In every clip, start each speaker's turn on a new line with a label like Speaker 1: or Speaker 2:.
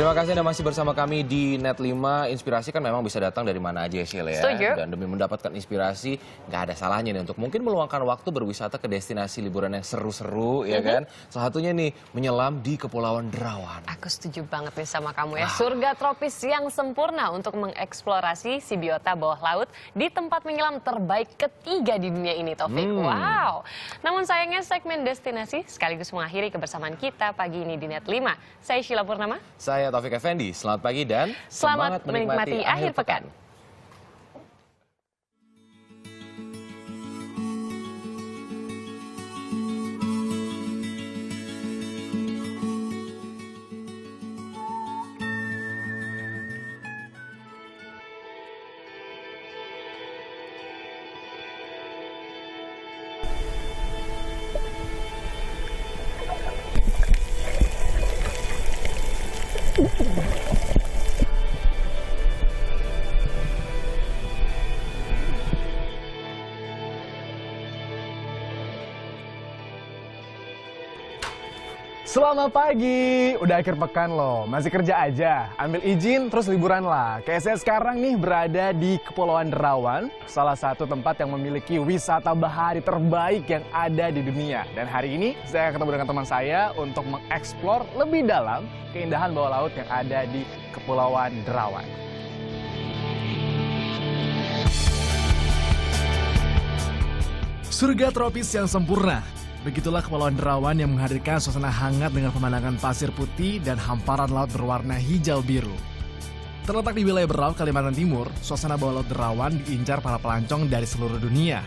Speaker 1: Terima kasih Anda masih bersama kami di Net 5. Inspirasi kan memang bisa datang dari mana aja ya Sheila ya.
Speaker 2: Setuju.
Speaker 1: Dan demi mendapatkan inspirasi, nggak ada salahnya nih untuk mungkin meluangkan waktu berwisata ke destinasi liburan yang seru-seru ya kan. Salah satunya nih menyelam di Kepulauan Derawan.
Speaker 2: Aku setuju banget nih sama kamu ya. Surga tropis yang sempurna untuk mengeksplorasi si biota bawah laut di tempat menyelam terbaik ketiga di dunia ini, Taufik. Wow. Namun sayangnya segmen destinasi sekaligus mengakhiri kebersamaan kita pagi ini di Net 5. Saya Sheila Purnama.
Speaker 1: Saya Taufik Effendi, selamat pagi dan
Speaker 2: Selamat menikmati akhir pekan.
Speaker 3: Selamat pagi, udah akhir pekan loh, masih kerja aja, ambil izin terus liburan lah. Kayak saya sekarang nih berada di Kepulauan Derawan, salah satu tempat yang memiliki wisata bahari terbaik yang ada di dunia. Dan hari ini saya ketemu dengan teman saya untuk mengeksplor lebih dalam keindahan bawah laut yang ada di Kepulauan Derawan. Surga tropis yang sempurna. Begitulah Kepulauan Derawan yang menghadirkan suasana hangat dengan pemandangan pasir putih dan hamparan laut berwarna hijau biru. Terletak di wilayah Berau, Kalimantan Timur, suasana bawah laut Derawan diincar para pelancong dari seluruh dunia.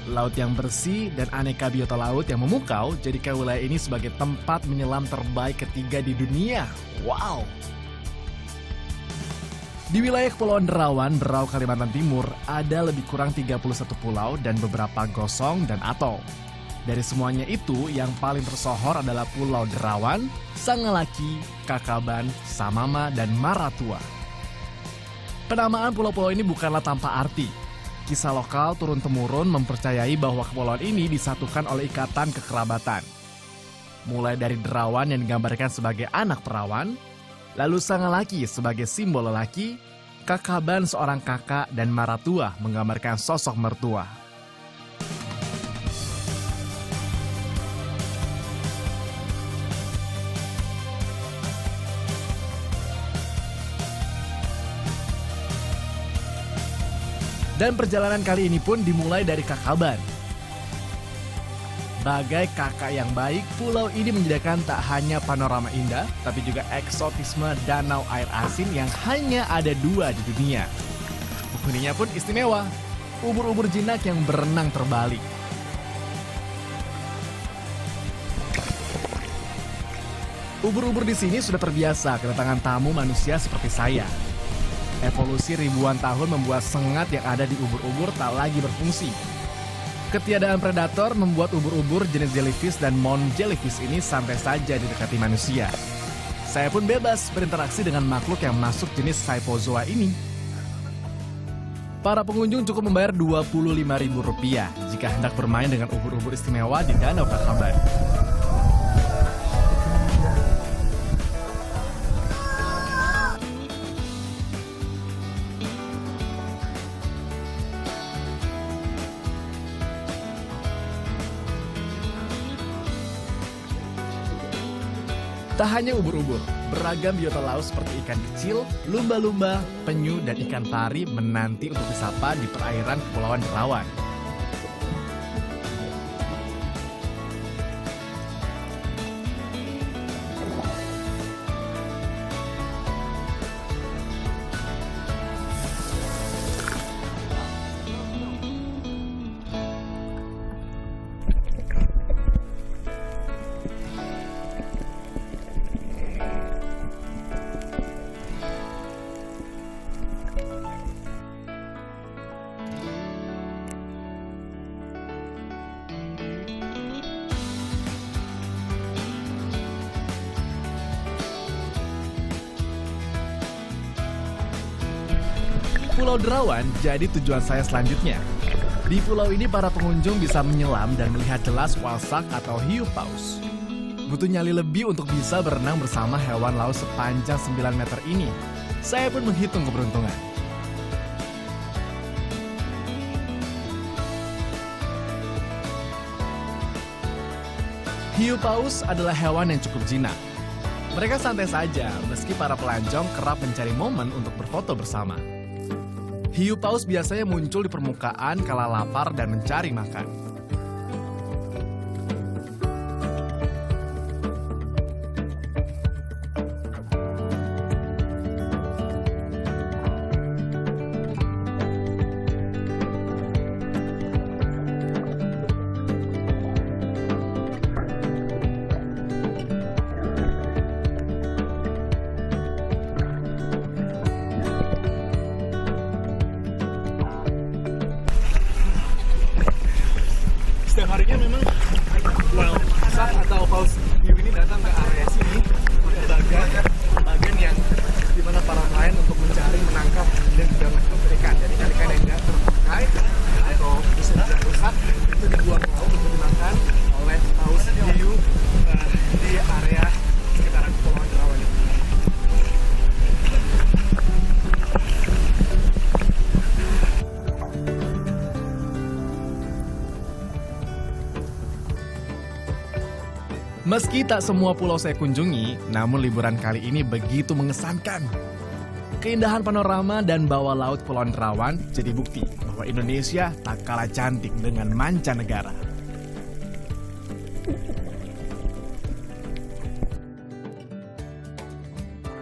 Speaker 3: Laut yang bersih dan aneka biota laut yang memukau jadikan wilayah ini sebagai tempat menyelam terbaik ketiga di dunia. Wow! Di wilayah Kepulauan Derawan, Berau, Kalimantan Timur, ada lebih kurang 31 pulau dan beberapa gosong dan atol. Dari semuanya itu, yang paling tersohor adalah Pulau Derawan, Sangalaki, Kakaban, Samama, dan Maratua. Penamaan pulau-pulau ini bukanlah tanpa arti. Kisah lokal turun-temurun mempercayai bahwa kepulauan ini disatukan oleh ikatan kekerabatan. Mulai dari Derawan yang digambarkan sebagai anak perawan, lalu Sangalaki sebagai simbol lelaki, Kakaban seorang kakak, dan Maratua menggambarkan sosok mertua. Dan perjalanan kali ini pun dimulai dari Kakaban. Bagai kakak yang baik, pulau ini menyediakan tak hanya panorama indah, tapi juga eksotisme danau air asin yang hanya ada 2 di dunia. Penghuninya pun istimewa, ubur-ubur jinak yang berenang terbalik. Ubur-ubur di sini sudah terbiasa kedatangan tamu manusia seperti saya. Evolusi ribuan tahun membuat sengat yang ada di ubur-ubur tak lagi berfungsi. Ketiadaan predator membuat ubur-ubur jenis jellyfish dan mound jellyfish ini santai saja didekati manusia. Saya pun bebas berinteraksi dengan makhluk yang masuk jenis Scyphozoa ini. Para pengunjung cukup membayar Rp25.000 jika hendak bermain dengan ubur-ubur istimewa di Danau Kakaban. Tak hanya ubur-ubur, beragam biota laut seperti ikan kecil, lumba-lumba, penyu, dan ikan pari menanti untuk disapa di perairan Kepulauan Derawan. Pulau Derawan jadi tujuan saya selanjutnya. Di pulau ini para pengunjung bisa menyelam dan melihat jelas whale shark atau hiu paus. Butuh nyali lebih untuk bisa berenang bersama hewan laut sepanjang 9 meter ini. Saya pun menghitung keberuntungan. Hiu paus adalah hewan yang cukup jinak. Mereka santai saja, meski para pelancong kerap mencari momen untuk berfoto bersama. Hiu paus biasanya muncul di permukaan kala lapar dan mencari makan.
Speaker 4: Setiap harinya memang shark atau paus hiu ini datang ke area sini pakai bagan yang dimana para nelayan untuk mencari, menangkap dan juga menangkap ikan. Jadi ikan yang tidak terpakai atau bisa tidak rusak itu dibuang ke laut untuk dimakan oleh paus hiu di area sekitaran Kepulauan Derawan ini.
Speaker 3: Meski tak semua pulau saya kunjungi, namun liburan kali ini begitu mengesankan. Keindahan panorama dan bawah laut Kepulauan Derawan jadi bukti bahwa Indonesia tak kalah cantik dengan mancanegara.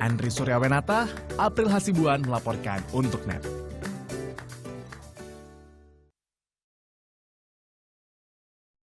Speaker 3: Andri Suryawenata, April Hasibuan melaporkan untuk NET.